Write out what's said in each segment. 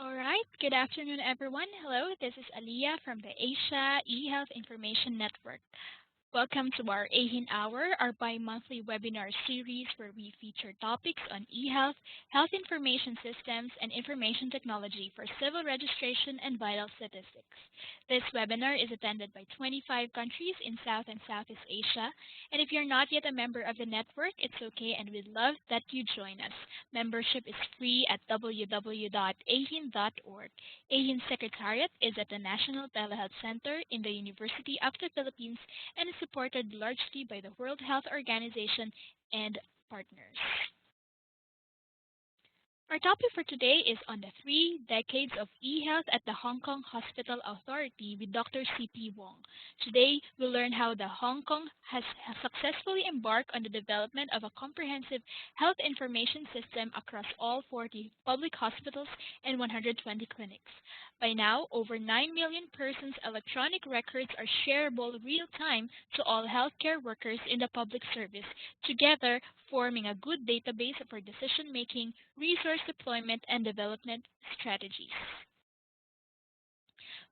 All right. Good afternoon, everyone. Hello, this is Aliyah from the Asia eHealth Information Network. Welcome to our AHIN Hour, our bi-monthly webinar series where we feature topics on eHealth, health information systems, and information technology for civil registration and vital statistics. This webinar is attended by 25 countries in South and Southeast Asia, and if you're not yet a member of the network, it's okay and we'd love that you join us. Membership is free at www.ahin.org. AHIN's Secretariat is at the National Telehealth Center in the University of the Philippines and is supported largely by the World Health Organization and partners. Our topic for today is on the 3 decades of eHealth at the Hong Kong Hospital Authority with Dr. C.P. Wong. Today, we'll learn how the Hong Kong has successfully embarked on the development of a comprehensive health information system across all 40 public hospitals and 120 clinics. By now, over 9 million persons' electronic records are shareable real-time to all healthcare workers in the public service, together forming a good database for decision-making, resource deployment, and development strategies.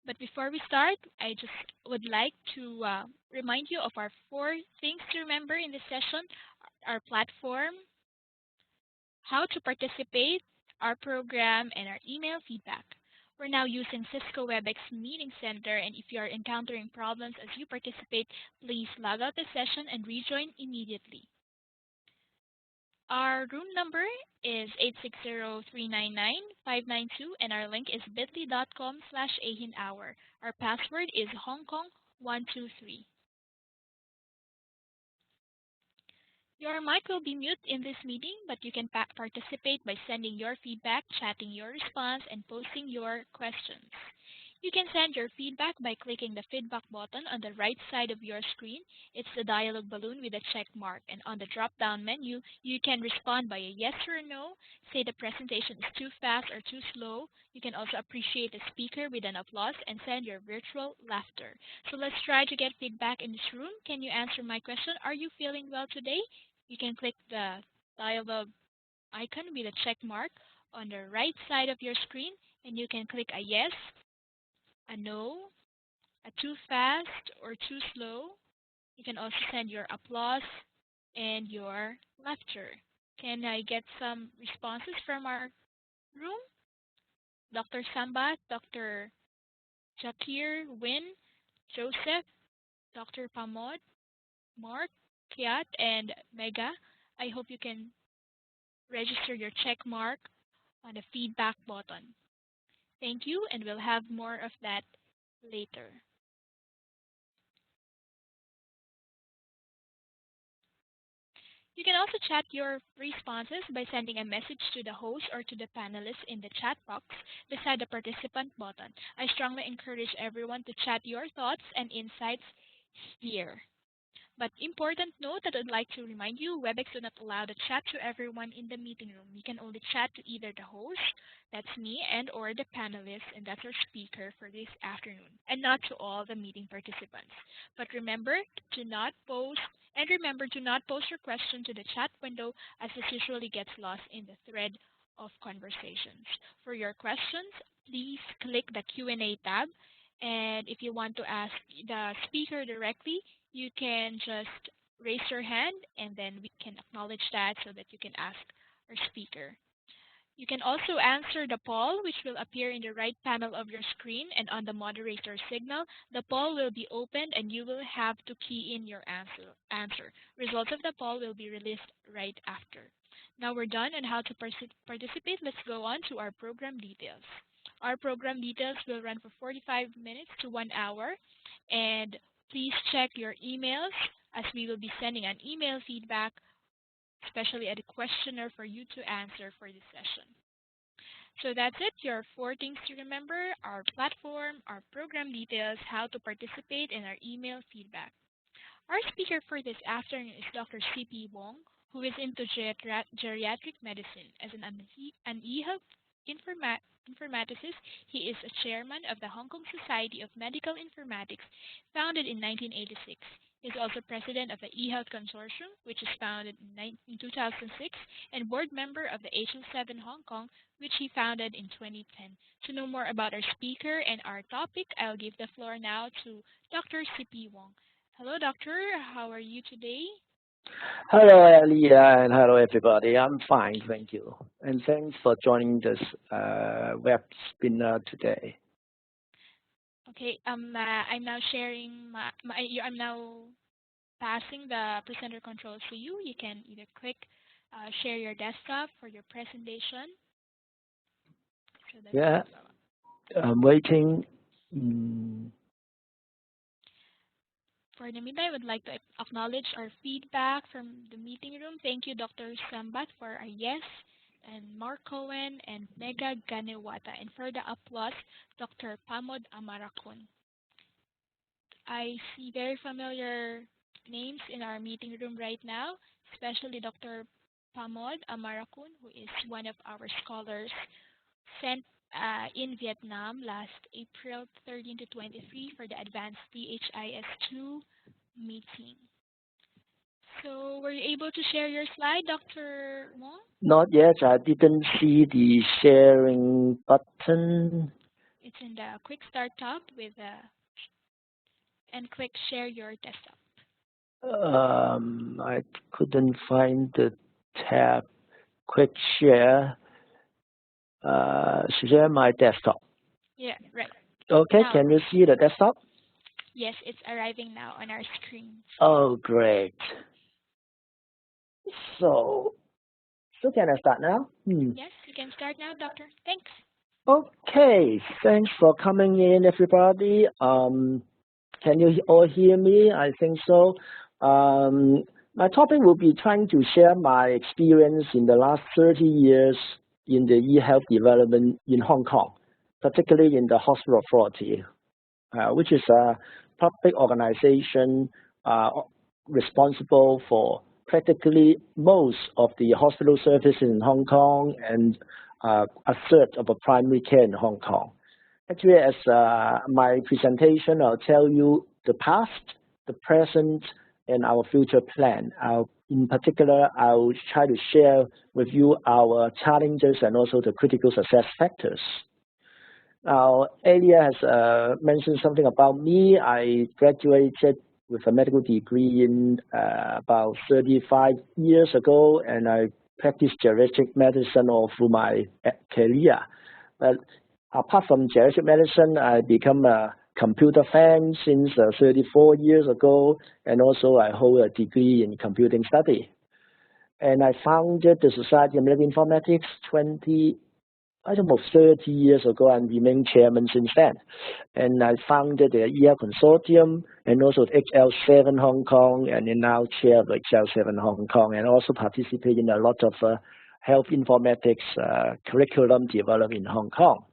But before we start, I just would like to remind you of our 4 things to remember in this session: our platform, how to participate, our program, and our email feedback. We're now using Cisco WebEx Meeting Center, and if you are encountering problems as you participate, please log out the session and rejoin immediately. Our room number is 860-399-592, and our link is bit.ly.com/ahinhour. Our password is HongKong123. Your mic will be mute in this meeting, but you can participate by sending your feedback, chatting your response, and posting your questions. You can send your feedback by clicking the feedback button on the right side of your screen. It's the dialog balloon with a check mark, and on the drop-down menu, you can respond by a yes or no, say the presentation is too fast or too slow. You can also appreciate the speaker with an applause and send your virtual laughter. So let's try to get feedback in this room. Can you answer my question? Are you feeling well today? You can click the dialog icon with a check mark on the right side of your screen, and you can click a yes, a no, a too fast or too slow. You can also send your applause and your laughter. Can I get some responses from our room? Dr. Sambat, Dr. Jakir, Win, Joseph, Dr. Pamod, Mark, Kiat, and Mega. I hope you can register your check mark on the feedback button. Thank you, and we'll have more of that later. You can also chat your responses by sending a message to the host or to the panelists in the chat box beside the participant button. I strongly encourage everyone to chat your thoughts and insights here. But important note that I'd like to remind you, WebEx do not allow the chat to everyone in the meeting room. You can only chat to either the host, that's me, and or the panelists, and that's our speaker for this afternoon, and not to all the meeting participants. But remember to not post, and remember to not post your question to the chat window, as this usually gets lost in the thread of conversations. For your questions, please click the Q&A tab, and if you want to ask the speaker directly, you can just raise your hand and then we can acknowledge that so that you can ask our speaker. You can also answer the poll, which will appear in the right panel of your screen, and on the moderator signal, the poll will be opened and you will have to key in your answer. Results of the poll will be released right after. Now we're done on how to participate. Let's go on to our program details. Our program details will run for 45 minutes to 1 hour, and please check your emails as we will be sending an email feedback, especially a questionnaire for you to answer for this session. So that's it, your 4 things to remember: our platform, our program details, how to participate, and our email feedback. Our speaker for this afternoon is Dr. C.P. Wong, who is into geriatric medicine. As an eHealth informaticist. He is a chairman of the Hong Kong Society of Medical Informatics, founded in 1986. He is also president of the eHealth Consortium, which was founded in 2006, and board member of the HL7 Hong Kong, which he founded in 2010. To know more about our speaker and our topic, I'll give the floor now to Dr. C.P. Wong. Hello, doctor. How are you today? Hello, Elia, and hello, everybody. I'm fine, thank you. And thanks for joining this webinar today. Okay, I'm now sharing I'm now passing the presenter controls to you. You can either click share your desktop for your presentation. So yeah, I'm waiting. For the meantime, I would like to acknowledge our feedback from the meeting room. Thank you, Dr. Sambat, for our yes, and Mark Cohen and Mega Ganewata. And for the applause, Dr. Pamod Amarakun. I see very familiar names in our meeting room right now, especially Dr. Pamod Amarakun, who is one of our scholars sent in Vietnam last April 13 to 23 for the Advanced PHIS2 meeting. So were you able to share your slide, Dr. Wong? Not yet. I didn't see the sharing button. It's in the quick start tab with and click share your desktop. I couldn't find the tab. Quick share. Share my desktop. Yeah, right. Okay, now, can you see the desktop? Yes, it's arriving now on our screen. Oh, great. So can I start now? Yes, you can start now, doctor. Thanks. Okay, thanks for coming in, everybody. Can you all hear me? I think so. My topic will be trying to share my experience in the last 30 years in the eHealth development in Hong Kong, particularly in the Hospital Authority, which is a public organization responsible for practically most of the hospital services in Hong Kong and a third of the primary care in Hong Kong. Actually, as my presentation, I'll tell you the past, the present, and our future plan. In particular, I'll try to share with you our challenges and also the critical success factors. Now, Elia has mentioned something about me. I graduated with a medical degree in about 35 years ago, and I practiced geriatric medicine all through my career. But apart from geriatric medicine, I become a computer fan since 34 years ago, and also I hold a degree in computing study. And I founded the Society of Medical Informatics almost 30 years ago and remained chairman since then. And I founded the eHealth Consortium and also HL7 Hong Kong, and then now chair of HL7 Hong Kong, and also participate in a lot of health informatics curriculum developed in Hong Kong.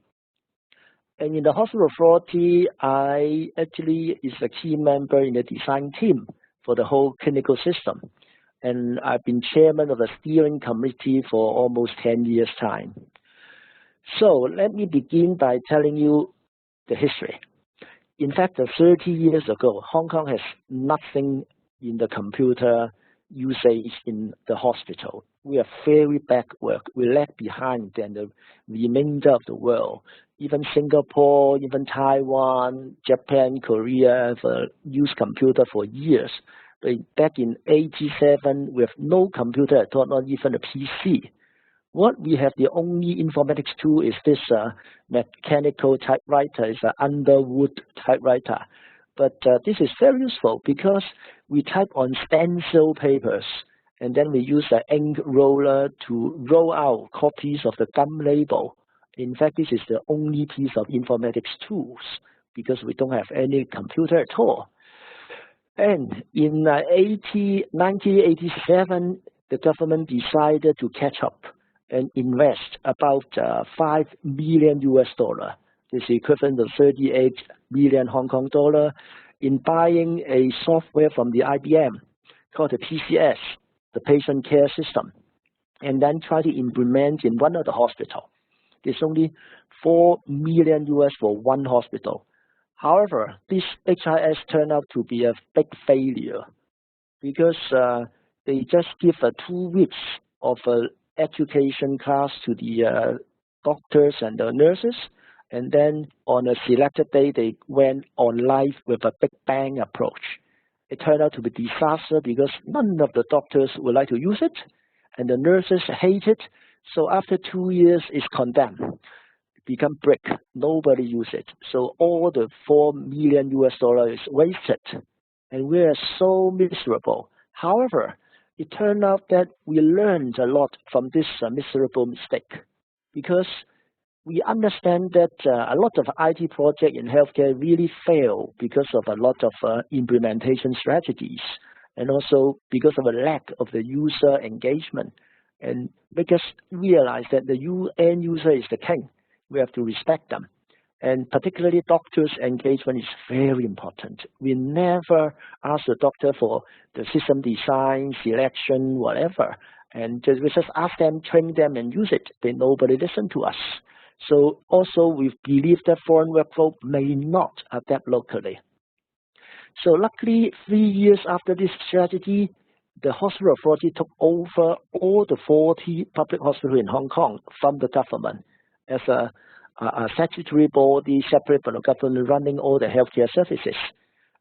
And in the Hospital Authority, I actually is a key member in the design team for the whole clinical system. And I've been chairman of the steering committee for almost 10 years' time. So let me begin by telling you the history. In fact, 30 years ago, Hong Kong has nothing in the computer usage in the hospital. We are very backward. We lag behind than the remainder of the world. Even Singapore, even Taiwan, Japan, Korea have used computer for years. But back in 87, we have no computer at all, not even a PC. What we have, the only informatics tool is this mechanical typewriter. It's an Underwood typewriter. But this is very useful because we type on stencil papers, and then we use an ink roller to roll out copies of the gum label. In fact, this is the only piece of informatics tools because we don't have any computer at all. And in 1987, the government decided to catch up and invest about $5 million US. This is equivalent to 38 million Hong Kong dollar in buying a software from the IBM called the PCS, the patient care system, and then try to implement in one of the hospitals. There's only 4 million US for one hospital. However, this HIS turned out to be a big failure because they just give 2 weeks of education class to the doctors and the nurses, and then on a selected day they went on live with a big bang approach. It turned out to be a disaster because none of the doctors would like to use it, and the nurses hate it. So after 2 years, it's condemned, become brick. Nobody use it. So all the 4 million US dollars is wasted, and we are so miserable. However, it turned out that we learned a lot from this miserable mistake, because we understand that a lot of IT projects in healthcare really fail because of a lot of implementation strategies, and also because of a lack of the user engagement, and make us realize that the end user is the king. We have to respect them. And particularly doctors' engagement is very important. We never ask the doctor for the system design, selection, whatever. And we just ask them, train them, and use it. Then nobody listen to us. So also we believe that foreign workflow may not adapt locally. So luckily, 3 years after this strategy, the hospital authority took over all the 40 public hospitals in Hong Kong from the government as a statutory body separate from the government running all the healthcare services.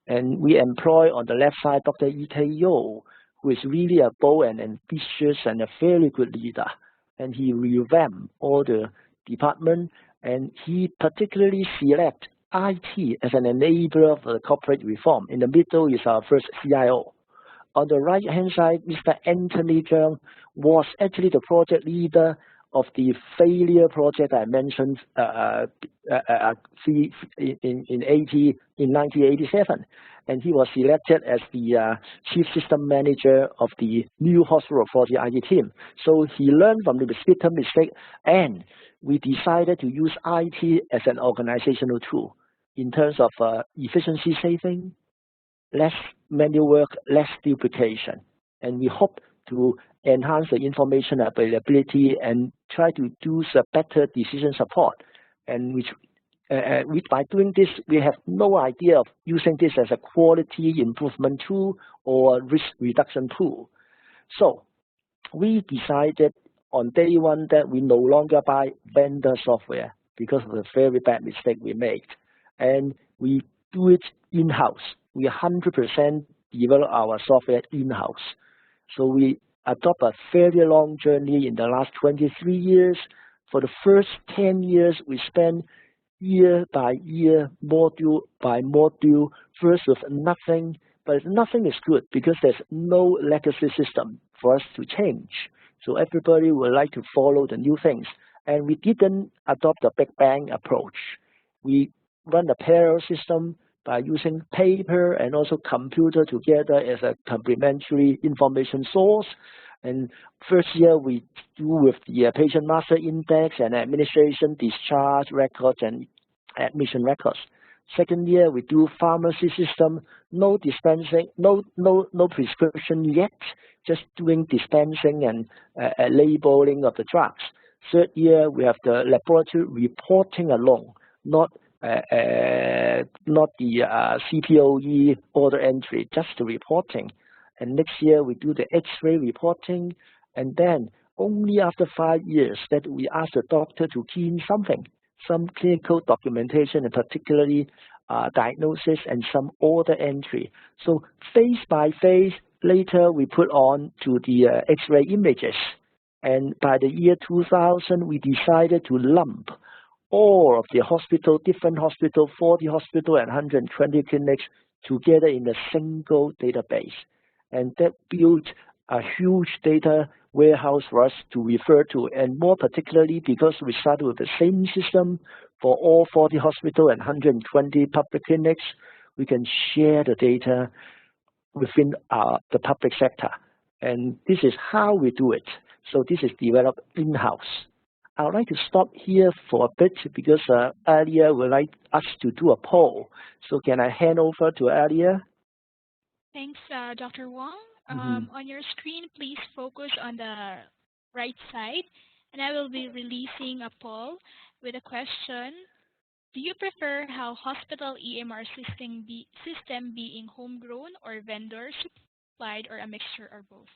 And we employ on the left side Dr. E.K. Yo, who is really a bold and ambitious and a very good leader. And he revamped all the department, and he particularly select IT as an enabler of the corporate reform. In the middle is our first CIO. On the right-hand side, Mr. Anthony Zhang was actually the project leader of the failure project I mentioned in 1987, and he was selected as the chief system manager of the new hospital authority IT team. So he learned from the mistake, and we decided to use IT as an organizational tool in terms of efficiency saving, less manual work, less duplication, and we hope to enhance the information availability and try to do a better decision support. And by doing this, we have no idea of using this as a quality improvement tool or risk reduction tool. So we decided on day one that we no longer buy vendor software because of the very bad mistake we made, and we do it in-house. We 100% develop our software in-house. So we adopt a very long journey in the last 23 years. For the first 10 years, we spend year by year, module by module, first with nothing, but nothing is good because there's no legacy system for us to change. So everybody would like to follow the new things. And we didn't adopt a big bang approach. We run a parallel system by using paper and also computer together as a complementary information source. And first year we do with the patient master index and administration discharge records and admission records. Second year we do pharmacy system, no dispensing, no prescription yet, just doing dispensing and labeling of the drugs. Third year we have the laboratory reporting alone, not the CPOE order entry, just the reporting. And next year we do the X-ray reporting, and then only after 5 years that we ask the doctor to key in something, some clinical documentation, and particularly diagnosis and some order entry. So phase by phase, later we put on to the X-ray images. And by the year 2000, we decided to lump all of the different hospital, 40 hospital and 120 clinics together in a single database. And that built a huge data warehouse for us to refer to, and more particularly because we started with the same system for all 40 hospital and 120 public clinics, we can share the data within the public sector. And this is how we do it. So this is developed in-house. I would like to stop here for a bit because Alia would like us to do a poll. So can I hand over to Alia? Thanks, Dr. Wong. On your screen, please focus on the right side and I will be releasing a poll with a question. Do you prefer how hospital EMR system being homegrown or vendor supplied or a mixture or both?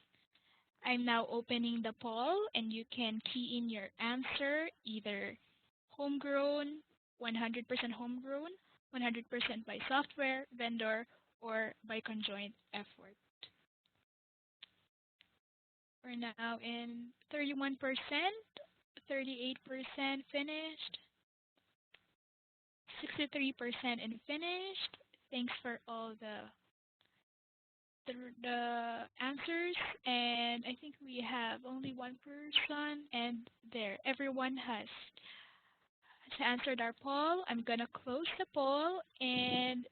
I'm now opening the poll and you can key in your answer, either homegrown, 100% homegrown, 100% by software, vendor, or by conjoined effort. We're now in 31%, 38% finished, 63% in finished. Thanks for all the answers, and I think we have only one person, and there, everyone has answered our poll. I'm gonna close the poll and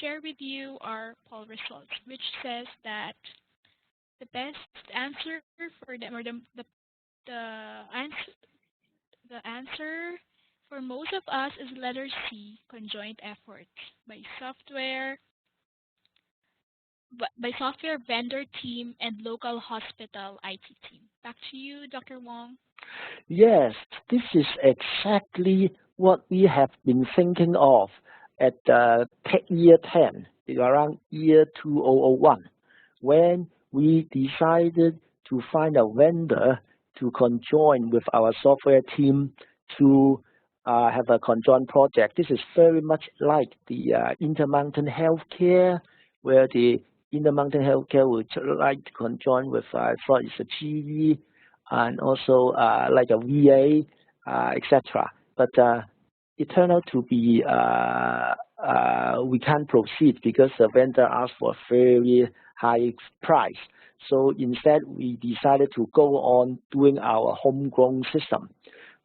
share with you our poll results, which says that the best answer for them, or answer the answer for most of us is letter C, conjoined efforts by software vendor team and local hospital IT team. Back to you, Dr. Wong. Yes, this is exactly what we have been thinking of at year 10, around year 2001, when we decided to find a vendor to conjoin with our software team to have a conjoined project. This is very much like the Intermountain Healthcare, where the Intermountain Healthcare would like to conjoin with, I thought it's a GE, and also like a VA, etc. But it turned out to be we can't proceed because the vendor asked for a very high price. So instead, we decided to go on doing our homegrown system.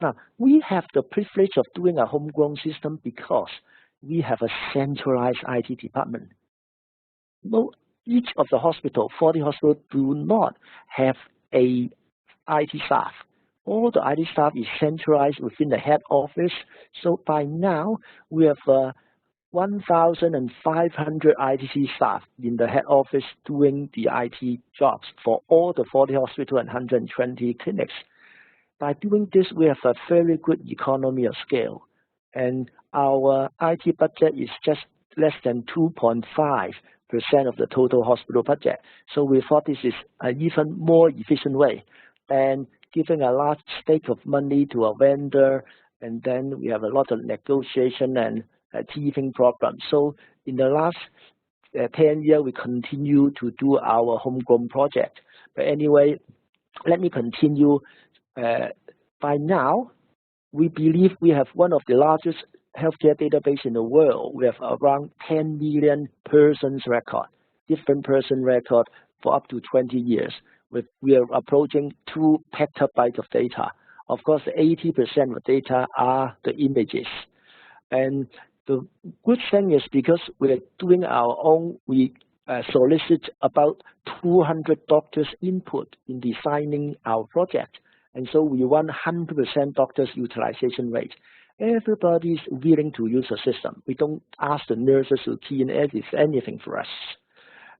Now, we have the privilege of doing a homegrown system because we have a centralized IT department. No, each of the 40 hospitals do not have a IT staff. All the IT staff is centralized within the head office. So by now, we have 1,500 ITC staff in the head office doing the IT jobs for all the 40 hospitals and 120 clinics. By doing this, we have a very good economy of scale. And our IT budget is just less than 2.5% of the total hospital budget. So we thought this is an even more efficient way. And giving a large stake of money to a vendor, and then we have a lot of negotiation and teething problems. So in the last 10 years, we continue to do our homegrown project. But anyway, let me continue. By now, we believe we have one of the largest healthcare database in the world. We have around 10 million persons record, different person record for up to 20 years. We are approaching 2 petabytes of data. Of course, 80% of data are the images. And the good thing is because we are doing our own, we solicit about 200 doctors' input in designing our project. And so we want 100% doctors' utilization rate. Everybody is willing to use the system. We don't ask the nurses to key in anything for us.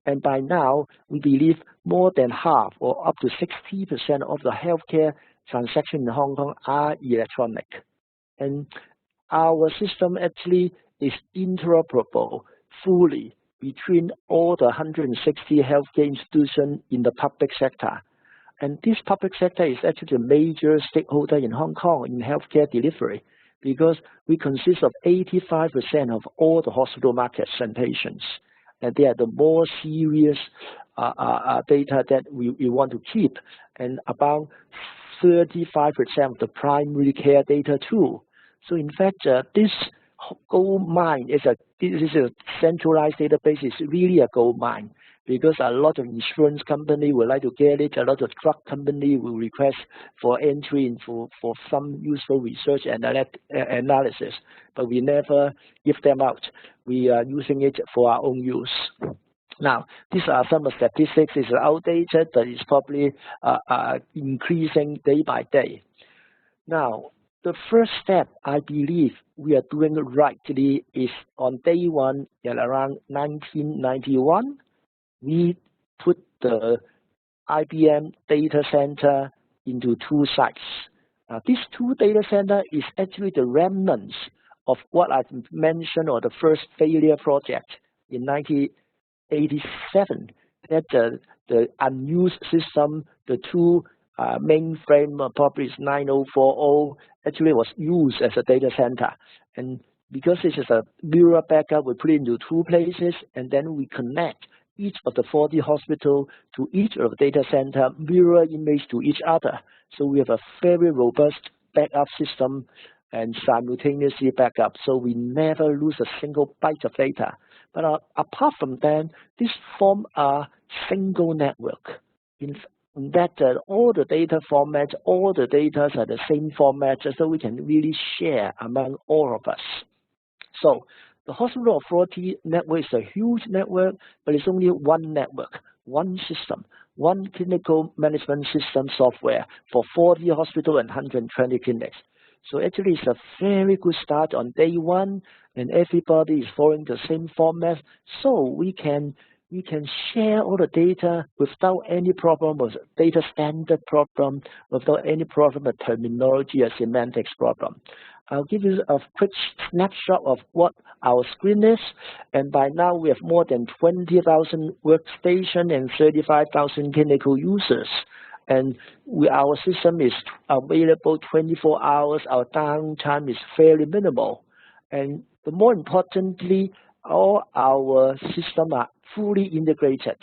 And by now, we believe more than half or up to 60% of the healthcare transactions in Hong Kong are electronic. And our system actually is interoperable fully between all the 160 healthcare institutions in the public sector. And this public sector is actually a major stakeholder in Hong Kong in healthcare delivery because we consist of 85% of all the hospital markets and patients. And they are the more serious data that we want to keep, and about 35% of the primary care data too. So in fact, this gold mine this is a centralized database. Is really a gold mine because a lot of insurance company would like to get it. A lot of drug company will request for entry and for some useful research and analysis, but we never give them out. We are using it for our own use. Now, these are some of the statistics. It's outdated, but it's probably increasing day by day. Now, the first step I believe we are doing rightly is on day one in around 1991, we put the IBM data center into 2 sites. These two data centers is actually the remnants of what I mentioned, or the first failure project in 1987. That the unused system, the two mainframe, probably is 9040, actually was used as a data center. And because this is a mirror backup, we put it into two places, and then we connect each of the 40 hospitals to each of the data center, mirror image to each other. So we have a very robust backup system and simultaneously backup, so we never lose a single byte of data. But apart from that, this form a single network. In that all the data formats, all the data are the same format, so we can really share among all of us. So the hospital authority network is a huge network, but it's only one network, one system, one clinical management system software for 40 hospitals and 120 clinics. So actually it's a very good start on day one, and everybody is following the same format, so we can share all the data without any problem with data standard problem, without any problem with terminology or semantics problem. I'll give you a quick snapshot of what our screen is, and by now we have more than 20,000 workstations and 35,000 clinical users. And our system is available 24 hours. Our downtime is fairly minimal. And the more importantly, all our systems are fully integrated.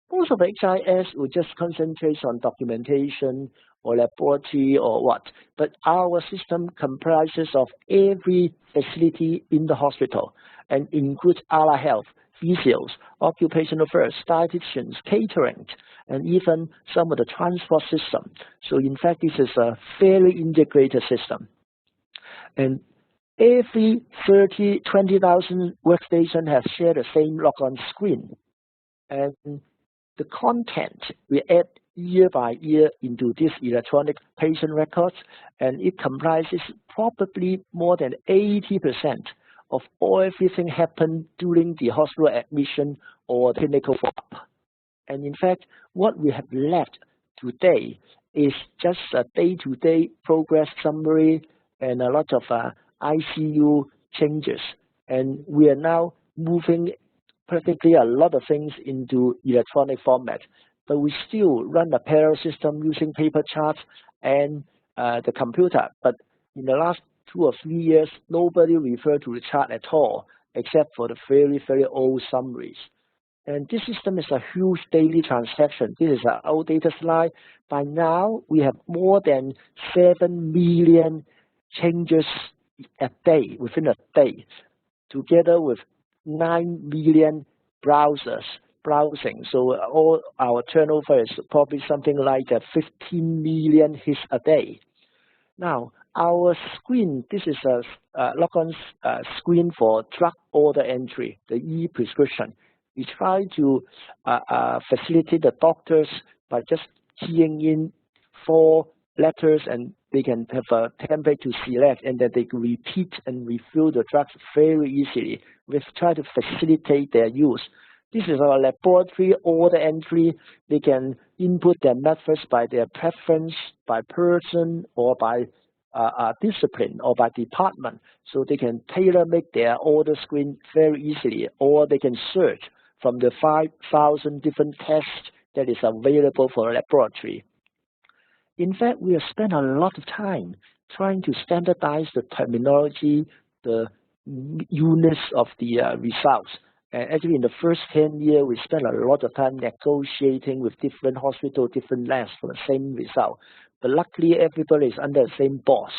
Most of the HIS will just concentrate on documentation or laboratory or what, but our system comprises of every facility in the hospital and includes eHealth, physios, occupational first, dietitians, catering, and even some of the transport system. So in fact, this is a fairly integrated system. And every 20,000 workstations have shared the same logon screen. And the content we add year by year into this electronic patient records, and it comprises probably more than 80% of everything happened during the hospital admission or clinical follow-up. And in fact, what we have left today is just a day-to-day progress summary and a lot of ICU changes. And we are now moving practically a lot of things into electronic format. But we still run a parallel system using paper charts and the computer. But in the last 2 or 3 years, nobody referred to the chart at all, except for the very, very old summaries. And this system is a huge daily transaction. This is our old data slide. By now, we have more than 7 million changes a day, within a day, together with 9 million browsing. So all our turnover is probably something like 15 million hits a day. Now, our screen, this is a logon screen for drug order entry, the e-prescription. We try to facilitate the doctors by just keying in 4 letters, and they can have a template to select, and then they can repeat and refill the drugs very easily. We've tried to facilitate their use. This is our laboratory order entry. They can input their methods by their preference, by person, or by discipline, or by department. So they can tailor-make their order screen very easily, or they can search from the 5,000 different tests that is available for a laboratory. In fact, we have spent a lot of time trying to standardize the terminology, the units of the results. And actually, in the first 10 years, we spent a lot of time negotiating with different hospitals, different labs for the same result. But luckily, everybody is under the same boss,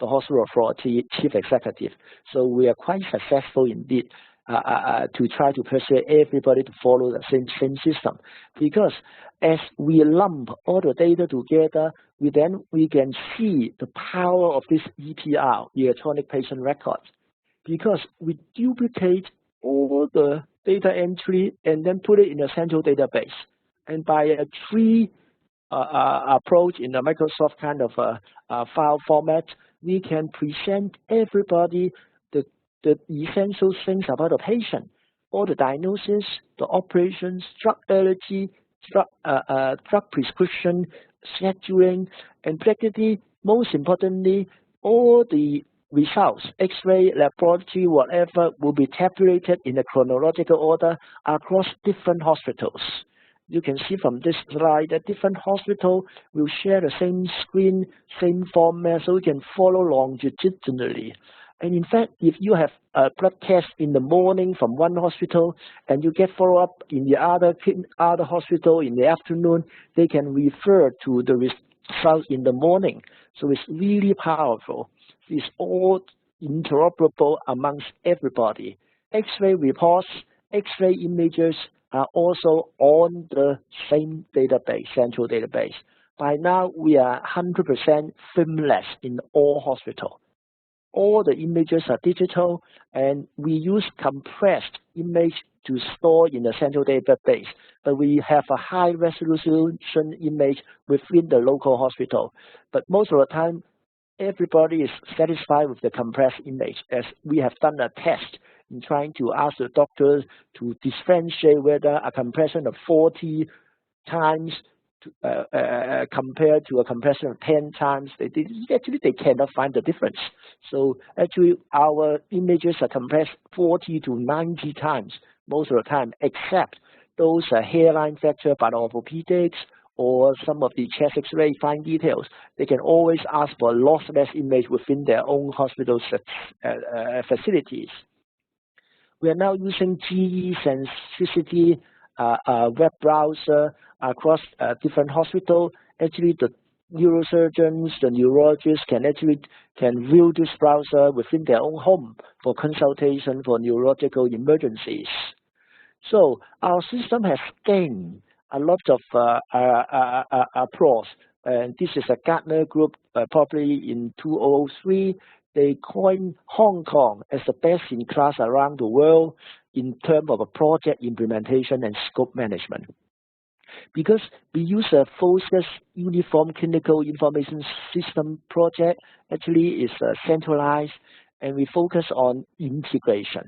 the hospital authority chief executive. So we are quite successful indeed to try to persuade everybody to follow the same system. Because as we lump all the data together, we can see the power of this EPR, electronic patient records. Because we duplicate all the data entry and then put it in a central database. And by a tree approach in a Microsoft kind of file format, we can present everybody the essential things about the patient, all the diagnosis, the operations, drug allergy, drug prescription, scheduling, and practically Most importantly, all the results, X-ray, laboratory, whatever, will be tabulated in a chronological order across different hospitals. You can see from this slide that different hospitals will share the same screen, same format, so you can follow longitudinally. And in fact, if you have a blood test in the morning from one hospital and you get follow-up in the other hospital in the afternoon, they can refer to the results in the morning. So it's really powerful. It's all interoperable amongst everybody. X-ray reports, X-ray images are also on the same database, central database. By now, we are 100% filmless in all hospitals. All the images are digital, and we use compressed image to store in the central database, but we have a high resolution image within the local hospital. But most of the time, everybody is satisfied with the compressed image, as we have done a test in trying to ask the doctors to differentiate whether a compression of 40 times compared to a compression of 10 times. They cannot find the difference. So actually, our images are compressed 40 to 90 times most of the time, except those hairline fracture by orthopedics or some of the chest X-ray fine details. They can always ask for a lossless image within their own hospital facilities. We are now using GE Sensitivity web browser across different hospitals. Actually, the neurosurgeons, the neurologists can view this browser within their own home for consultation for neurological emergencies. So our system has gained a lot of applause. And this is a Gartner group, probably in 2003. They coined Hong Kong as the best in class around the world in terms of a project implementation and scope management. Because we use a focused uniform clinical information system project, actually is centralized, and we focus on integration.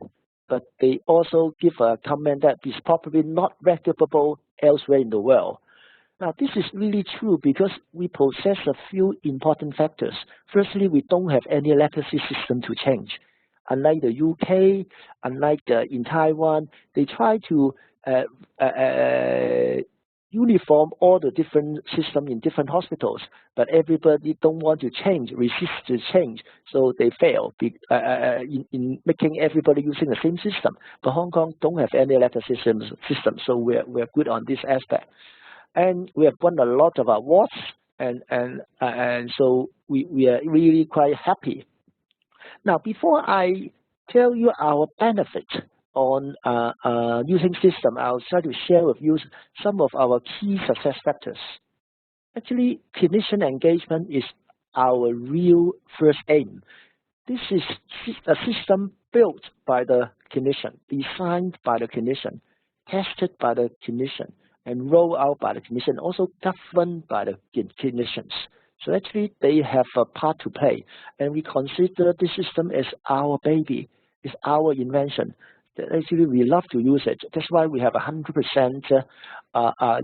But they also give a comment that it's probably not replicable elsewhere in the world. Now, this is really true because we possess a few important factors. Firstly, we don't have any legacy system to change. Unlike the UK, unlike in Taiwan, they try to uniform all the different systems in different hospitals, but everybody don't want to change, resist to change, so they fail in making everybody using the same system. But Hong Kong don't have any legacy system, so we're good on this aspect. And we have won a lot of awards, and so we are really quite happy. Now, before I tell you our benefit on using system, I'll try to share with you some of our key success factors. Actually, clinician engagement is our real first aim. This is a system built by the clinician, designed by the clinician, tested by the clinician, and rolled out by the clinician, also governed by the clinicians. So actually, they have a part to play, and we consider this system as our baby, it's our invention. Actually, we love to use it. That's why we have 100%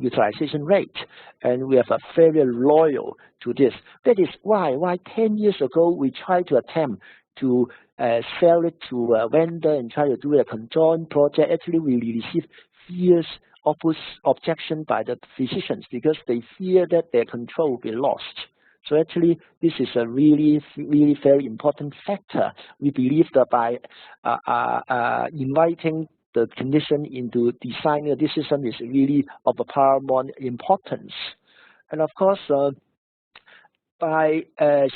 utilization rate, and we have a very loyal to this. That is why 10 years ago, we tried to attempt to sell it to a vendor and try to do a conjoined project. Actually, we received fierce objection by the physicians because they fear that their control will be lost. So actually, this is a really very important factor. We believe that by inviting the clinician into designing this system is really of a paramount importance. And of course, by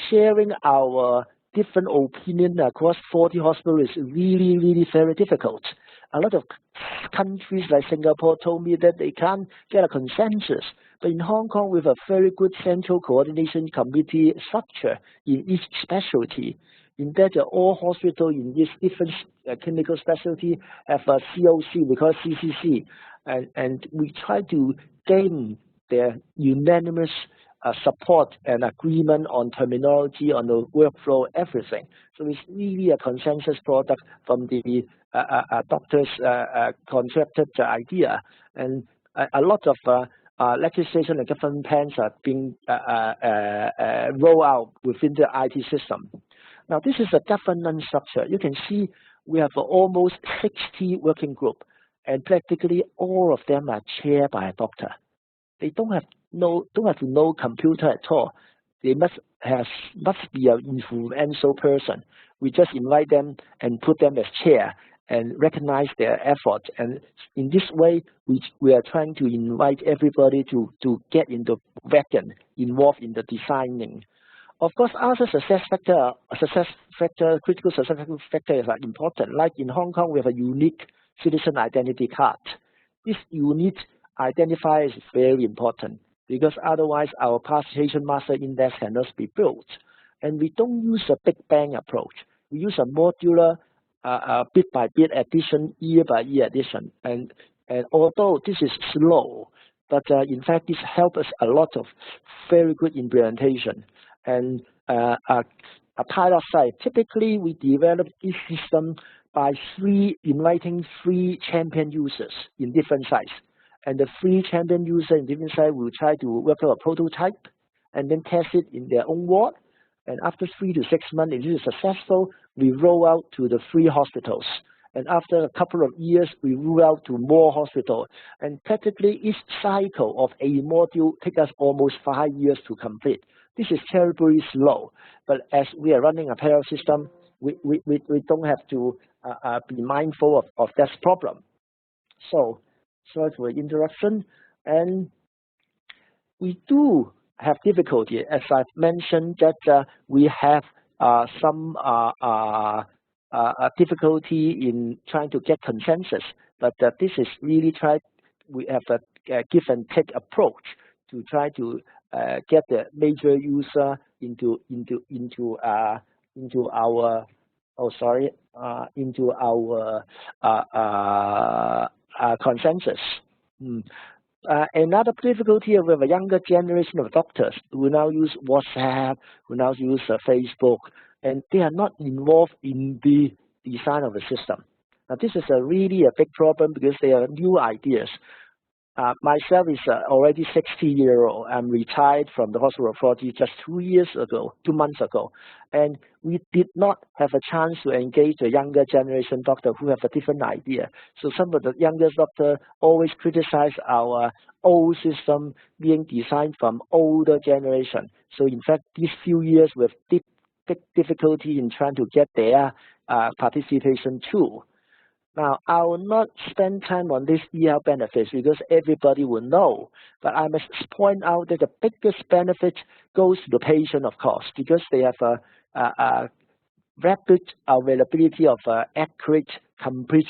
sharing our different opinion across 40 hospitals is really very difficult. A lot of countries like Singapore told me that they can't get a consensus. But in Hong Kong, with a very good central coordination committee structure in each specialty, in that all hospitals in each different clinical specialty have a COC, we call it CCC, and we try to gain their unanimous support and agreement on terminology, on the workflow, everything. So it's really a consensus product from the doctors' concepted idea. And a lot of legislation and government plans are being rolled out within the IT system. Now, this is a governance structure. You can see we have almost 60 working groups, and practically all of them are chaired by a doctor. They don't have to know computer at all. They must be an influential person. We just invite them and put them as chair and recognize their effort. And in this way, we are trying to invite everybody to get into wagon, involved in the designing. Of course, other critical success factors are important. Like in Hong Kong, we have a unique citizen identity card. This unique identifier is very important because otherwise our participation master index cannot be built. And we don't use a big bang approach. We use a modular bit by bit addition, year by year addition. And although this is slow, but in fact this helps us a lot of very good implementation. And a pilot site, typically we develop this system by inviting 3 champion users in different sites. And the 3 champion users in different sites will try to work out a prototype and then test it in their own ward. And after 3 to 6 months, if it is successful, we roll out to the 3 hospitals. And after a couple of years, we roll out to more hospitals. And practically each cycle of a module takes us almost 5 years to complete. This is terribly slow. But as we are running a parallel system, we don't have to be mindful of that problem. So, sorry for the interruption. And we do have difficulty, as I've mentioned, that we have some difficulty in trying to get consensus. But this is really we have a give and take approach to try to get the major user into our consensus. Another difficulty with a younger generation of doctors who now use WhatsApp, who now use Facebook, and they are not involved in the design of the system. Now, this is really a big problem because they are new ideas. Myself is already 60-year-old. I'm retired from the hospital authority just 2 months ago. And we did not have a chance to engage the younger generation doctor who have a different idea. So some of the younger doctors always criticize our old system being designed from older generation. So in fact, these few years we have big difficulty in trying to get their participation too. Now, I will not spend time on these eHealth benefits because everybody will know, but I must point out that the biggest benefit goes to the patient, of course, because they have a rapid availability of accurate, complete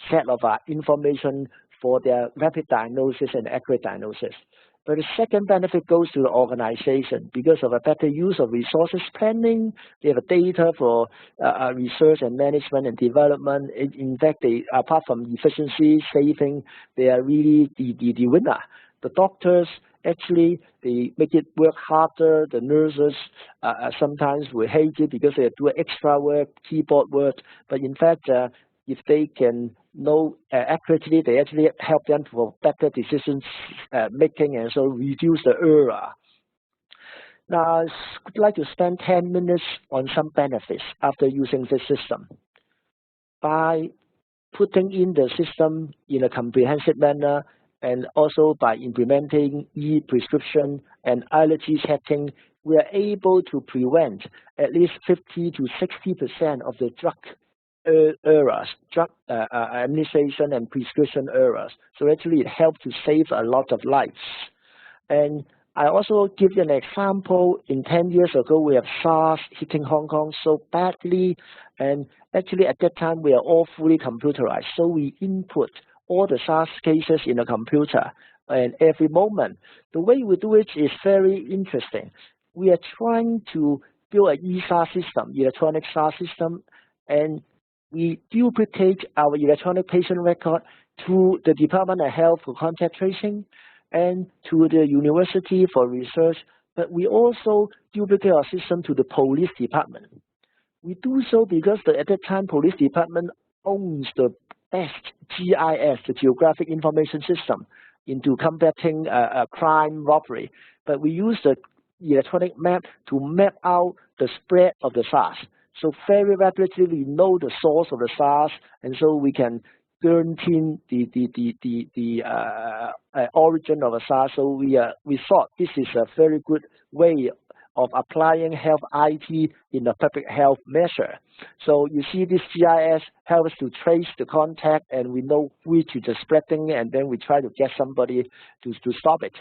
set of information for their rapid diagnosis and accurate diagnosis. But the second benefit goes to the organization because of a better use of resources planning. They have data for research and management and development. In fact, they, apart from efficiency, saving, they are really the winner. The doctors, actually, they make it work harder. The nurses sometimes will hate it because they do extra work, keyboard work. But in fact, if they can know accurately, they actually help them for better decisions making and so reduce the error. Now, I would like to spend 10 minutes on some benefits after using this system. By putting in the system in a comprehensive manner and also by implementing e-prescription and allergy checking, we are able to prevent at least 50 to 60% of the drug errors, drug administration and prescription errors. So actually it helps to save a lot of lives. And I also give you an example. In 10 years ago, we have SARS hitting Hong Kong so badly. And actually at that time, we are all fully computerized. So we input all the SARS cases in a computer and every moment. The way we do it is very interesting. We are trying to build an eSARS system, electronic SARS system, and we duplicate our electronic patient record to the Department of Health for contact tracing and to the university for research, but we also duplicate our system to the police department. We do so because at that time, police department owns the best GIS, the Geographic Information System, into combating crime, robbery, but we use the electronic map to map out the spread of the SARS. So very rapidly we know the source of the SARS, and so we can guarantee the origin of the SARS. So we thought this is a very good way of applying health IT in a public health measure. So you see this GIS helps to trace the contact, and we know which is spreading, and then we try to get somebody to stop it.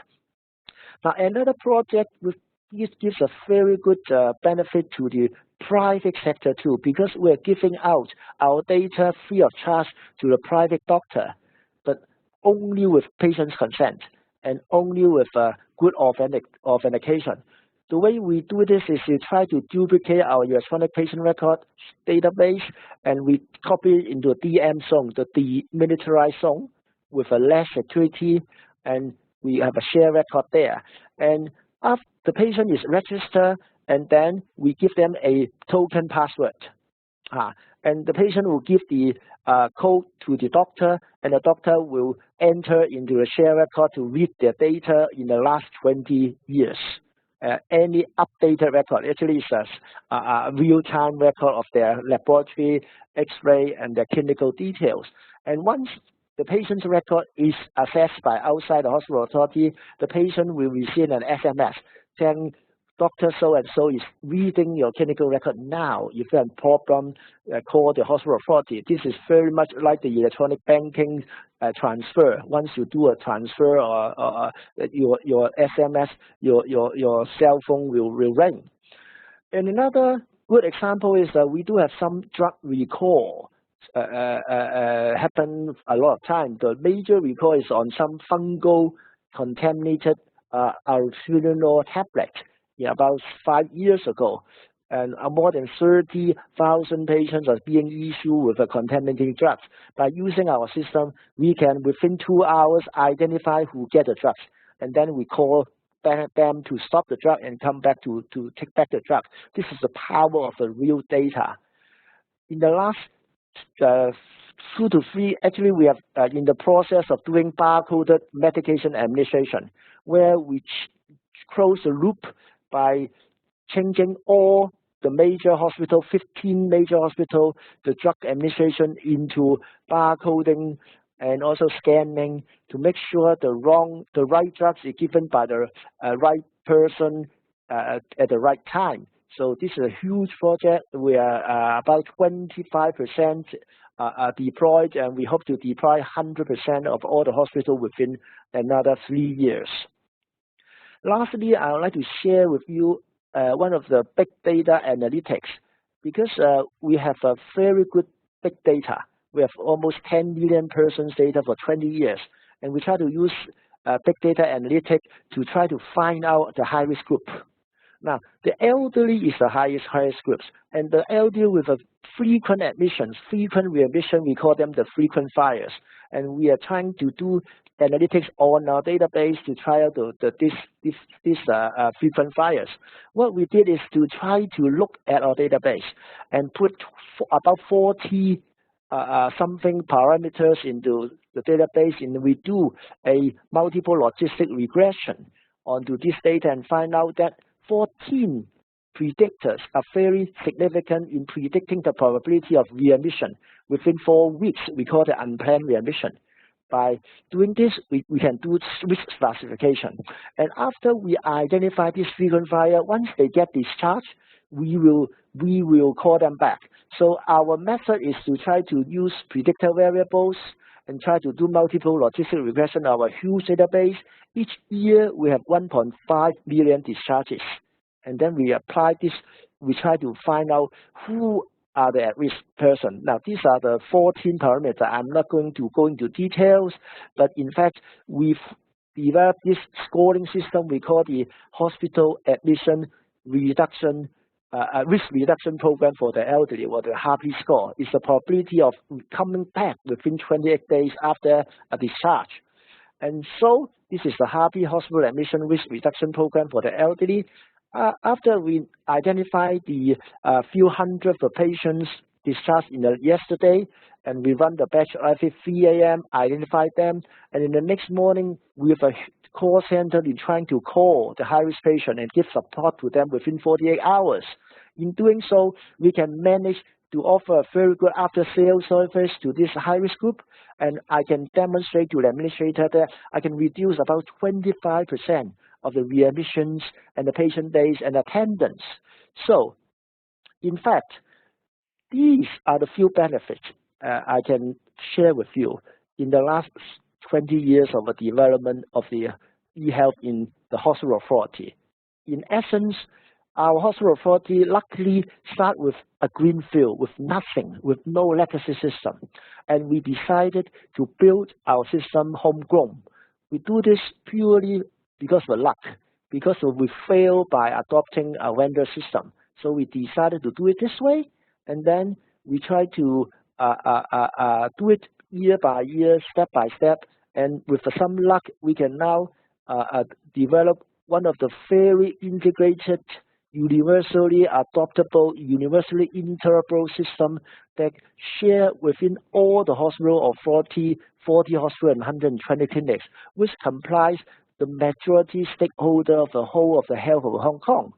Now another project with this gives a very good benefit to the private sector too, because we're giving out our data free of charge to the private doctor, but only with patient's consent and only with good authentication. The way we do this is we try to duplicate our electronic patient record database, and we copy it into a DM zone, the demilitarized zone, with a less security, and we have a shared record there. And after the patient is registered, and then we give them a token password. And the patient will give the code to the doctor, and the doctor will enter into a shared record to read their data in the last 20 years. Any updated record, actually it's a real-time record of their laboratory, X-ray, and their clinical details. And once the patient's record is assessed by outside the hospital authority, the patient will receive an SMS saying, Dr. So-and-so is reading your clinical record now. If you have a problem, call the hospital authority. This is very much like the electronic banking transfer. Once you do a transfer or your SMS, your cell phone will ring. And another good example is that we do have some drug recall happen a lot of time. The major recall is on some fungal contaminated artesunol tablet. About 5 years ago, and more than 30,000 patients are being issued with a contaminating drugs. By using our system, we can within 2 hours identify who get the drugs, and then we call them to stop the drug and come back to take back the drug. This is the power of the real data. In the last 2 to 3, actually we have in the process of doing barcoded medication administration, where we close the loop by changing all the major hospital, 15 major hospital, the drug administration into barcoding and also scanning to make sure the right drugs is given by the right person at the right time. So this is a huge project. We are about 25% deployed, and we hope to deploy 100% of all the hospitals within another 3 years. Lastly, I would like to share with you one of the big data analytics, because we have a very good big data. We have almost 10 million persons data for 20 years, and we try to use big data analytics to try to find out the high-risk group. Now, the elderly is the highest groups, and the elderly with a frequent admissions, frequent readmission, we call them the frequent flyers. And we are trying to do analytics on our database to try out these frequent flyers. What we did is to try to look at our database and put about 40 something parameters into the database, and we do a multiple logistic regression onto this data and find out that 14 predictors are very significant in predicting the probability of readmission within 4 weeks. We call it unplanned readmission. By doing this, we can do risk classification. And after we identify this frequent flyer, once they get discharged, we will call them back. So our method is to try to use predictor variables and try to do multiple logistic regression on our huge database. Each year, we have 1.5 million discharges. And then we apply this, we try to find out who are the at-risk person. Now, these are the 14 parameters. I'm not going to go into details, but in fact, we've developed this scoring system we call the Hospital Admission Reduction Risk Reduction Program for the elderly, or the HAPI score. It's the probability of coming back within 28 days after a discharge. And so this is the HAPI Hospital Admission Risk Reduction Program for the elderly. After we identify the few hundred of patients discharged yesterday, and we run the batch every 3 a.m., identify them, and in the next morning, we have a call center in trying to call the high-risk patient and give support to them within 48 hours. In doing so, we can manage to offer a very good after-sales service to this high-risk group, and I can demonstrate to the administrator that I can reduce about 25% of the readmissions and the patient days and attendance. So, in fact, these are the few benefits I can share with you in the last 20 years of the development of the eHealth in the hospital authority. In essence, our hospital authority luckily start with a green field, with nothing, with no legacy system. And we decided to build our system homegrown. We do this purely because of luck, because we failed by adopting a vendor system. So we decided to do it this way, and then we try to do it year by year, step by step, and with some luck, we can now develop one of the very integrated, universally adoptable, universally interoperable system that share within all the hospital authority, 40 hospitals and 120 clinics, which complies the majority stakeholder of the whole of the health of Hong Kong.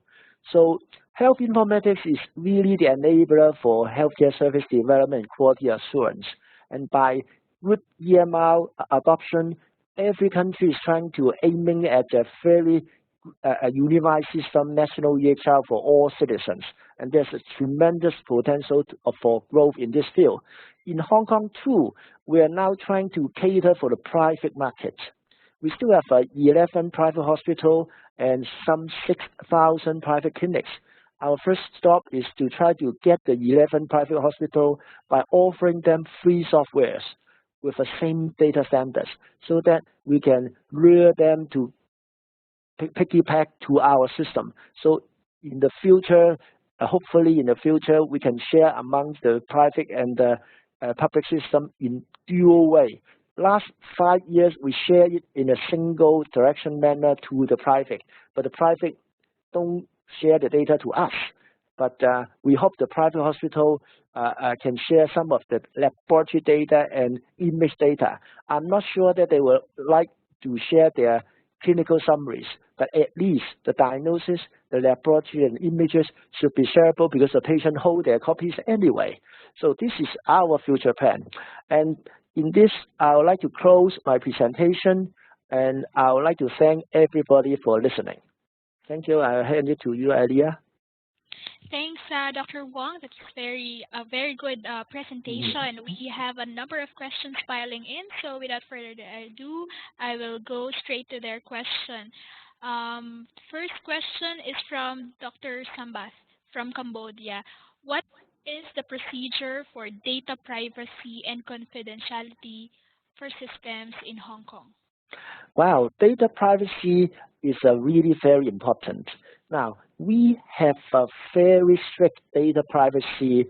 So health informatics is really the enabler for healthcare service development and quality assurance. And by good EMR adoption, every country is trying to aiming at a very unified system, national EHR for all citizens. And there's a tremendous potential for growth in this field. In Hong Kong too, we are now trying to cater for the private market. We still have 11 private hospitals and some 6,000 private clinics. Our first stop is to try to get the 11 private hospitals by offering them free softwares with the same data standards so that we can lure them to piggyback to our system. So in the future, hopefully in the future, we can share among the private and the public system in dual way. Last 5 years, we share it in a single direction manner to the private, but the private don't share the data to us. But we hope the private hospital can share some of the laboratory data and image data. I'm not sure that they would like to share their clinical summaries, but at least the diagnosis, the laboratory and images should be shareable because the patient hold their copies anyway. So this is our future plan. And in this, I would like to close my presentation, and I would like to thank everybody for listening. Thank you. I'll hand it to you, Alia. Thanks, Dr. Wong. That's a very good presentation. We have a number of questions piling in, so without further ado, I will go straight to their question. First question is from Dr. Sambath from Cambodia. What is the procedure for data privacy and confidentiality for systems in Hong Kong? Wow, data privacy is really very important. Now, we have a very strict data privacy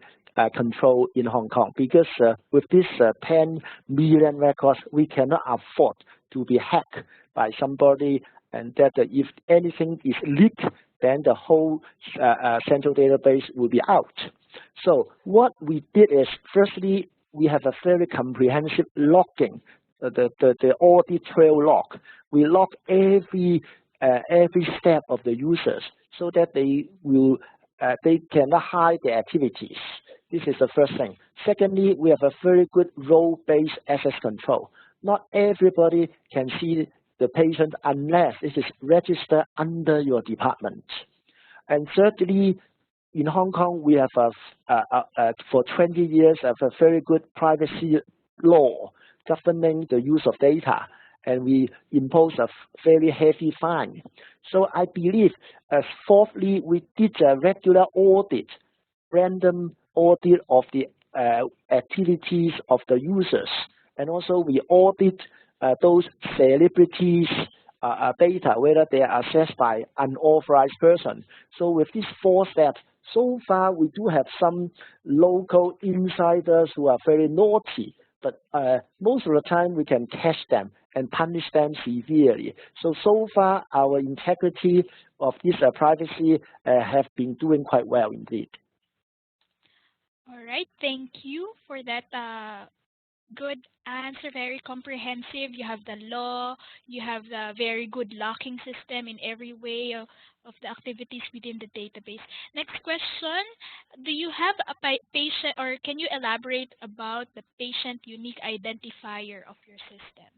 control in Hong Kong because with this 10 million records, we cannot afford to be hacked by somebody, and that if anything is leaked, then the whole central database will be out. So what we did is, firstly, we have a very comprehensive logging, the audit trail log. We log every step of the users so that they cannot hide their activities. This is the first thing. Secondly, we have a very good role-based access control. Not everybody can see the patient unless it is registered under your department. And thirdly, in Hong Kong, we have for 20 years have a very good privacy law governing the use of data, and we impose a very heavy fine. So I believe, fourthly, we did a regular audit, random audit of the activities of the users, and also we audit those celebrities' data, whether they are accessed by unauthorized person. So with these 4 steps, so far we do have some local insiders who are very naughty, but most of the time we can catch them and punish them severely. So far our integrity of this privacy have been doing quite well indeed. All right. Thank you for that good answer. Very comprehensive. You have the law. You have the very good locking system in every way of the activities within the database. Next question. Do you have a patient, or can you elaborate about the patient unique identifier of your system?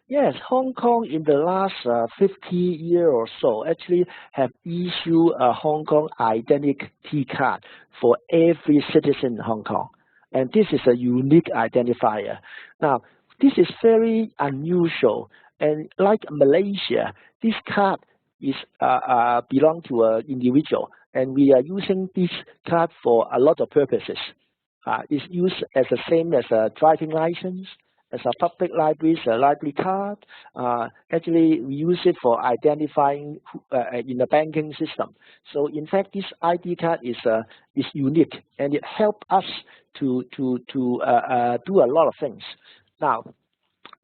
Yes, Hong Kong in the last 50 years or so actually have issued a Hong Kong identity card for every citizen in Hong Kong. And this is a unique identifier. Now, this is very unusual. And like Malaysia, this card is belong to an individual. And we are using this card for a lot of purposes. It's used as the same as a driving license, as a public library's a library card. Actually, we use it for identifying in the banking system. So in fact, this ID card is unique, and it helps us to do a lot of things. Now,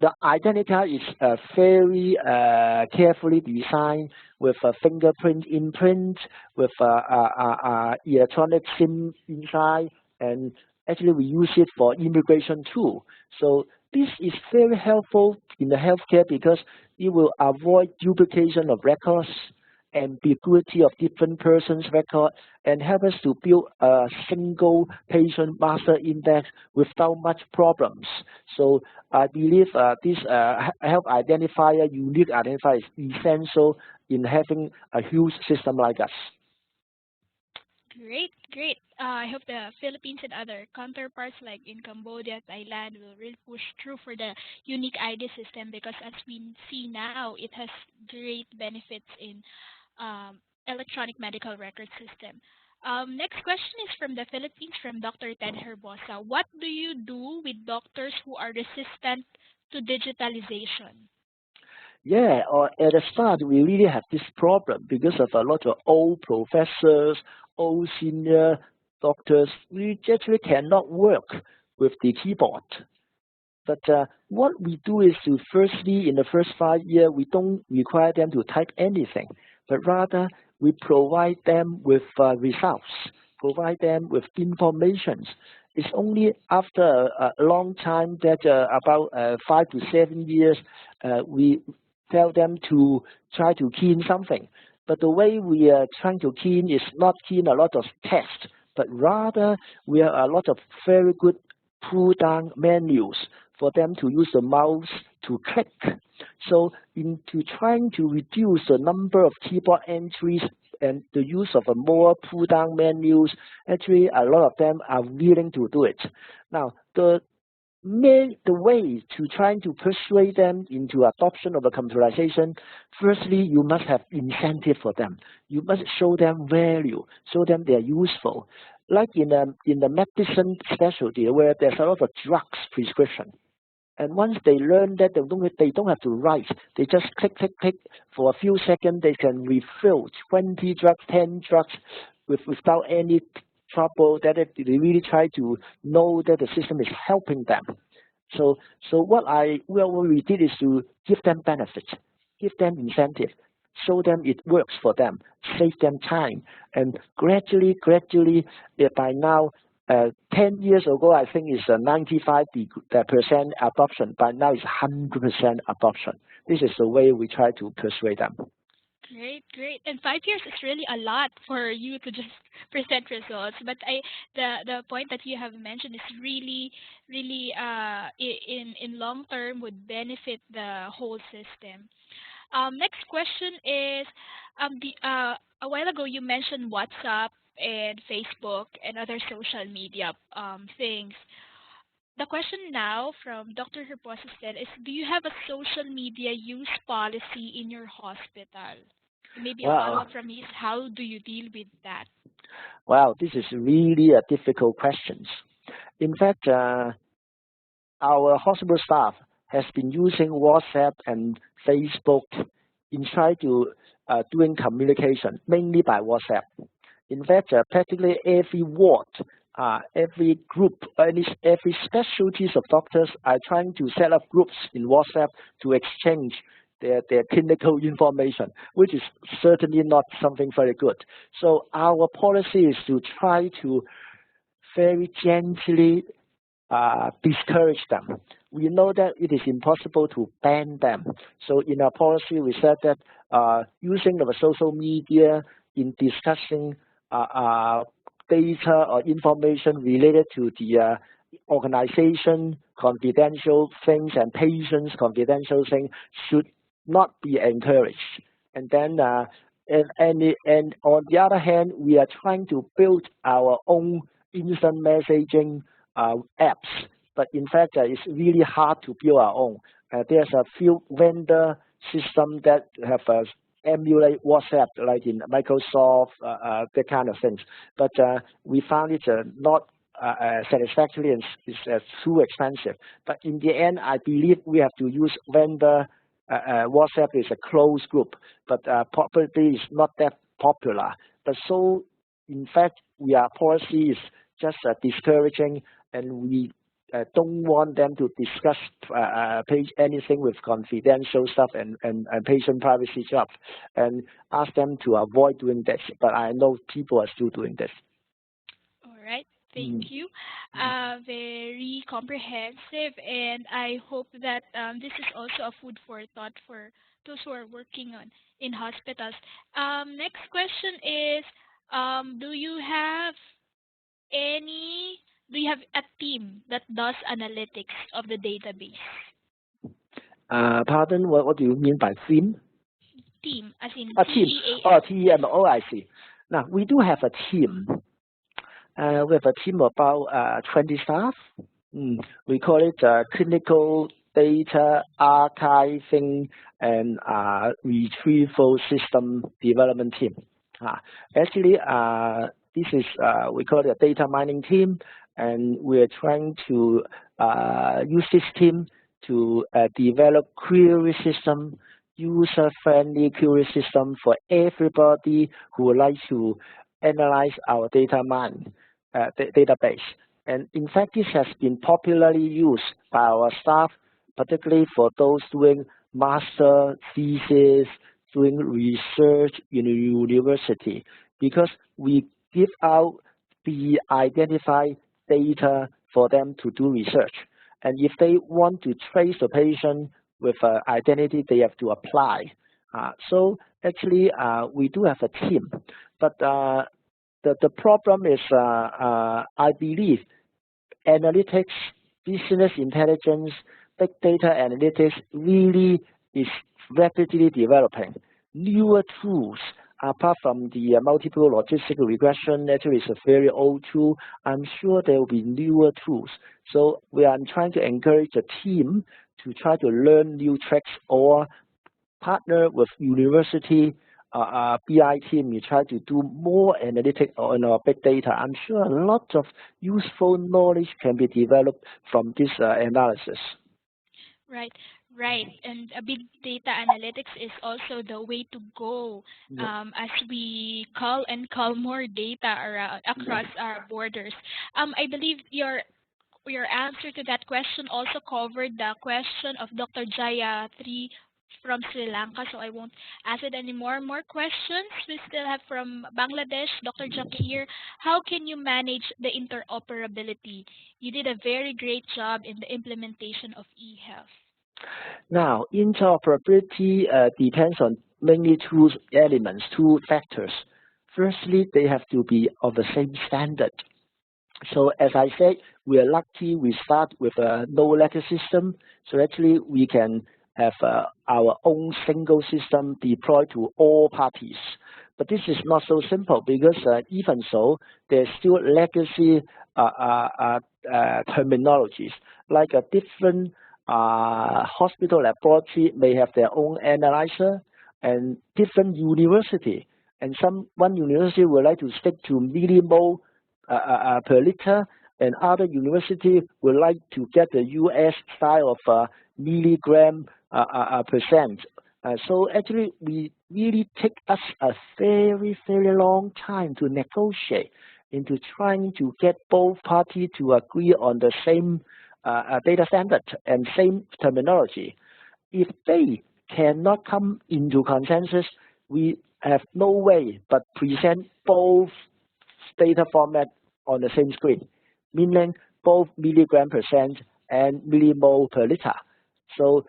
the identity card is very carefully designed with a fingerprint imprint, with electronic SIM inside, and actually we use it for immigration too. So this is very helpful in the healthcare because it will avoid duplication of records, ambiguity of different persons' record, and help us to build a single patient master index without much problems. So I believe this health identifier, unique identifier, is essential in having a huge system like us. Great, great. I hope the Philippines and other counterparts like in Cambodia, Thailand will really push through for the unique ID system because as we see now, it has great benefits in electronic medical record system. Next question is from the Philippines from Dr. Ted Herbosa. What do you do with doctors who are resistant to digitalization? Yeah, or at the start, we really have this problem because of a lot of old professors, old senior doctors. We actually cannot work with the keyboard. But what we do is to firstly, in the first 5 years, we don't require them to type anything, but rather we provide them with results, provide them with information. It's only after a long time that about 5 to 7 years, we tell them to try to key in something. But the way we are trying to key in is not key in a lot of text, but rather we have a lot of very good pull down menus for them to use the mouse to click. So into trying to reduce the number of keyboard entries and the use of a more pull down menus, actually a lot of them are willing to do it. Now the way to trying to persuade them into adoption of a computerization, firstly, you must have incentive for them. You must show them value, show them they are useful. Like in the medicine specialty where there's a lot of drugs prescription. And once they learn that they don't have to write, they just click, click, click. For a few seconds, they can refill 20 drugs, 10 drugs without any trouble. That they really try to know that the system is helping them. So, what we did is to give them benefits, give them incentive, show them it works for them, save them time, and gradually, by now, 10 years ago, I think it's 95% adoption. But now it's 100% adoption. This is the way we try to persuade them. Great, great. And 5 years is really a lot for you to just present results. But the point that you have mentioned is really, really in long term would benefit the whole system. Next question is, a while ago you mentioned WhatsApp and Facebook and other social media things. The question now from Dr. Herposistel is, do you have a social media use policy in your hospital? And maybe a Wow, follow-up from me is, how do you deal with that? wow, this is really a difficult question. In fact, our hospital staff has been using WhatsApp and Facebook in trying to doing communication, mainly by WhatsApp. In fact, practically every ward, every group, every specialties of doctors are trying to set up groups in WhatsApp to exchange their clinical information, which is certainly not something very good. So our policy is to try to very gently discourage them. We know that it is impossible to ban them. So in our policy, we said that using of social media in discussing data or information related to the organization confidential things and patients confidential things should not be encouraged. And then and on the other hand, we are trying to build our own instant messaging apps. But in fact, it's really hard to build our own. There's a few vendor systems that have emulate WhatsApp, like in Microsoft, that kind of things. But we found it not satisfactory and it's too expensive. But in the end, I believe we have to use vendor. WhatsApp is a closed group, but probably is not that popular. But so, in fact, our policy is just discouraging, and we don't want them to discuss anything with confidential stuff and patient privacy stuff, and ask them to avoid doing this. But I know people are still doing this. All right. Thank you. Very comprehensive, and I hope that this is also a food for thought for those who are working on in hospitals. Next question is, do you have any? Do you have a team that does analytics of the database? Pardon, what do you mean by theme? Team, as in Team. TEAM. Oh, TEM. Oh, I see. Now, we do have a team. We have a team of about 20 staff. We call it Clinical Data Archiving and Retrieval System Development Team. Actually, this is, we call it a data mining team, and we're trying to use this team to develop query system, user-friendly query system for everybody who would like to analyze our database. And in fact, this has been popularly used by our staff, particularly for those doing master thesis, doing research in a university, because we give out the identified data for them to do research. And if they want to trace the patient with identity, they have to apply. So actually, we do have a team, but the problem is, I believe, analytics, business intelligence, big data analytics really is rapidly developing. Newer tools, apart from the multiple logistical regression, actually is a very old tool. I'm sure there will be newer tools. So we are trying to encourage the team to try to learn new tricks or partner with university BI team. We try to do more analytics on our big data. I'm sure a lot of useful knowledge can be developed from this analysis. Right, right. And big data analytics is also the way to go as we call more data around across our borders. I believe your answer to that question also covered the question of Dr. Jaya 3 from Sri Lanka, so I won't ask it anymore. More questions we still have from Bangladesh, Dr. Jakir. How can you manage the interoperability? You did a very great job in the implementation of eHealth. Now, interoperability depends on mainly two elements, two factors. Firstly, they have to be of the same standard. So as I said, we are lucky we start with a no-letter system. So actually, we can have our own single system deployed to all parties. But this is not so simple because even so, there's still legacy terminologies, like a different hospital laboratory may have their own analyzer, and different university. And one university would like to stick to millimole per liter, and other university would like to get the US style of milligram percent. So actually, we really take us a very, very long time to negotiate into trying to get both parties to agree on the same data standard and same terminology. If they cannot come into consensus, we have no way but present both data format on the same screen. meaning both milligram percent and millimole per liter. So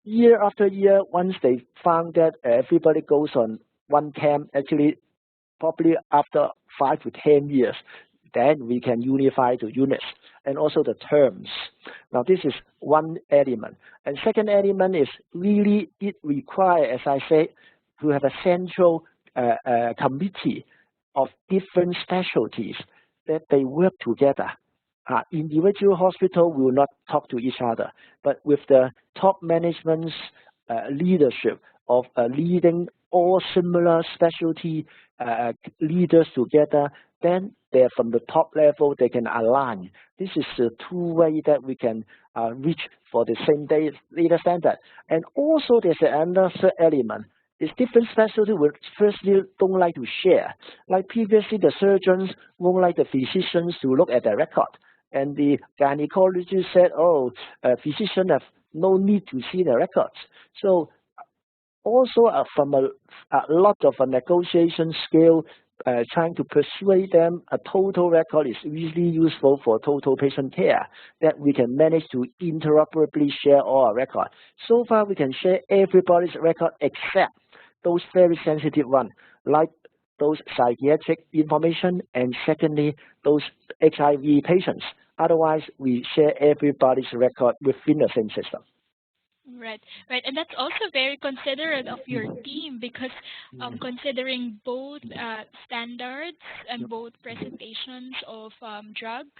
year after year, once they found that everybody goes on one camp, actually probably after 5 to 10 years, then we can unify the units and also the terms. Now this is one element. And second element is really it requires, as I said, to have a central committee of different specialties that they work together. Individual hospital will not talk to each other, but with the top management's leadership of leading all similar specialty leaders together, then they're from the top level, they can align. This is the two way that we can reach for the same data standard. And also there's another element. It's different specialty will firstly don't like to share. Like previously the surgeons won't like the physicians to look at the record. And the gynecologist said, oh, physicians have no need to see the records. So also from a lot of a negotiation skill, trying to persuade them a total record is really useful for total patient care, that we can manage to interoperably share all our records. So far, we can share everybody's record except those very sensitive ones, like those psychiatric information, and secondly, those HIV patients. Otherwise, we share everybody's record within the same system. Right, right, and that's also very considerate of your team because considering both standards and both presentations of drugs,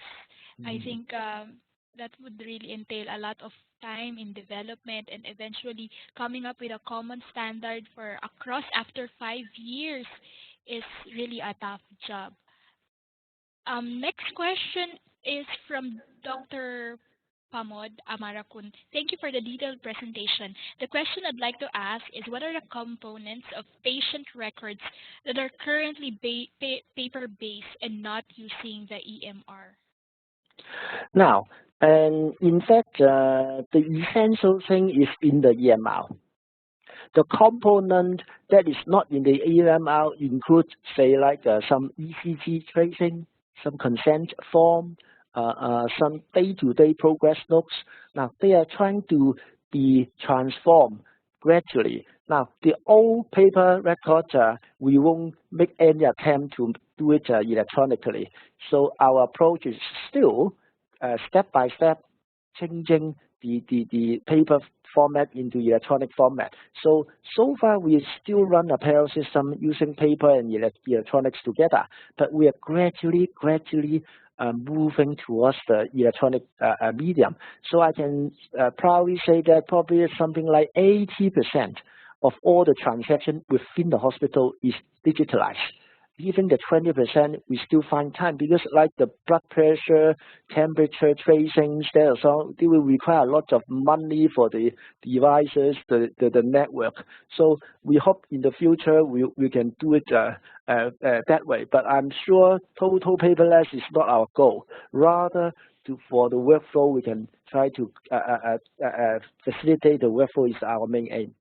I think that would really entail a lot of time in development and eventually coming up with a common standard for across after 5 years is really a tough job. Next question is from Dr. Pamod Amarakun. Thank you for the detailed presentation. The question I'd like to ask is what are the components of patient records that are currently paper-based and not using the EMR? Now, and in fact, the essential thing is in the EMR. The component that is not in the EMR includes, say, like some ECG tracing, some consent form, some day-to-day progress notes. Now, they are trying to be transformed gradually. Now, the old paper records, we won't make any attempt to do it electronically. So our approach is still step by step changing the paper format into electronic format. So far we still run a parallel system using paper and electronics together, but we are gradually moving towards the electronic medium. So I can proudly say that probably something like 80% of all the transactions within the hospital is digitalized. Even the 20%, we still find time because like the blood pressure, temperature tracings, they will require a lot of money for the devices, the network. So we hope in the future we can do it that way. But I'm sure total paperless is not our goal. Rather, for the workflow, we can try to facilitate the workflow is our main aim.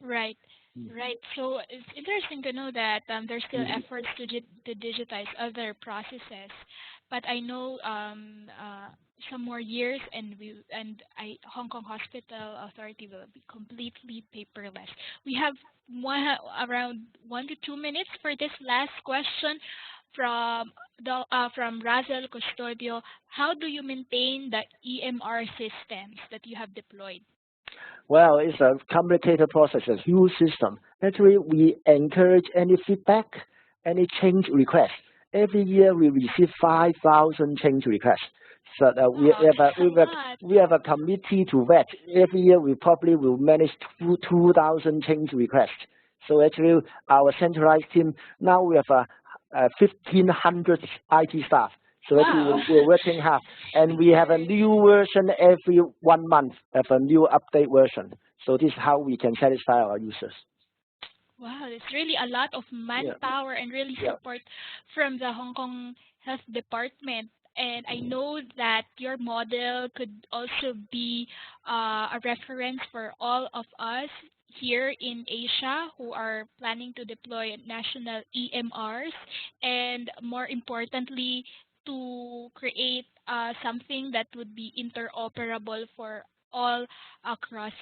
Right. Right. So it's interesting to know that there's still efforts to digitize other processes, but I know some more years and Hong Kong Hospital Authority will be completely paperless. We have around 1 to 2 minutes for this last question from Razel Custodio. How do you maintain the EMR systems that you have deployed? Well, it's a complicated process, a huge system. Actually, we encourage any feedback, any change request. Every year we receive 5,000 change requests. So we have a committee to vet. Every year we probably will manage 2,000 change requests. So actually, our centralized team, now we have 1,500 IT staff. So we're working hard, and we have a new version every 1 month. Have a new update version. So this is how we can satisfy our users. Wow, it's really a lot of manpower and really support from the Hong Kong Health Department. And I know that your model could also be a reference for all of us here in Asia who are planning to deploy national EMRs, and more importantly, to create something that would be interoperable for all across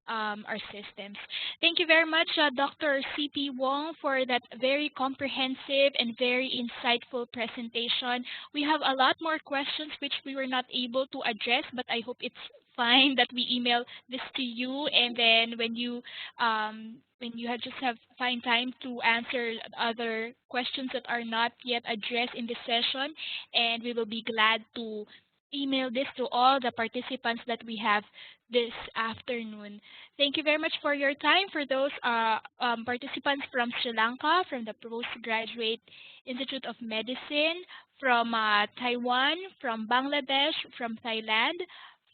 our systems. Thank you very much, Dr. C.P. Wong, for that very comprehensive and very insightful presentation. We have a lot more questions which we were not able to address, but I hope it's fine that we email this to you, and then when you have just have find time to answer other questions that are not yet addressed in this session, and we will be glad to email this to all the participants that we have this afternoon. Thank you very much for your time. For those participants from Sri Lanka, from the Postgraduate Institute of Medicine, from Taiwan, from Bangladesh, from Thailand,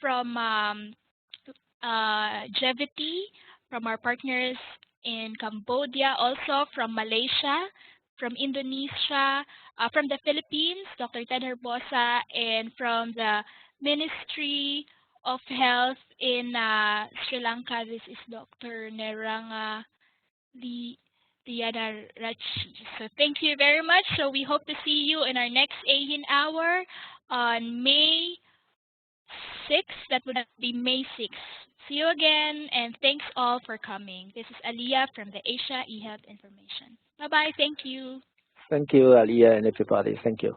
from Jevity, from our partners in Cambodia, also from Malaysia, from Indonesia, from the Philippines, Dr. Ted Herbosa, and from the Ministry of Health in Sri Lanka. This is Dr. Neranga Li Rachi. So thank you very much. So we hope to see you in our next AHIN hour on May 6th. That would be May 6th. See you again, and thanks all for coming. This is Aliyah from the Asia eHealth Information. Bye-bye. Thank you. Thank you, Aliyah and everybody. Thank you.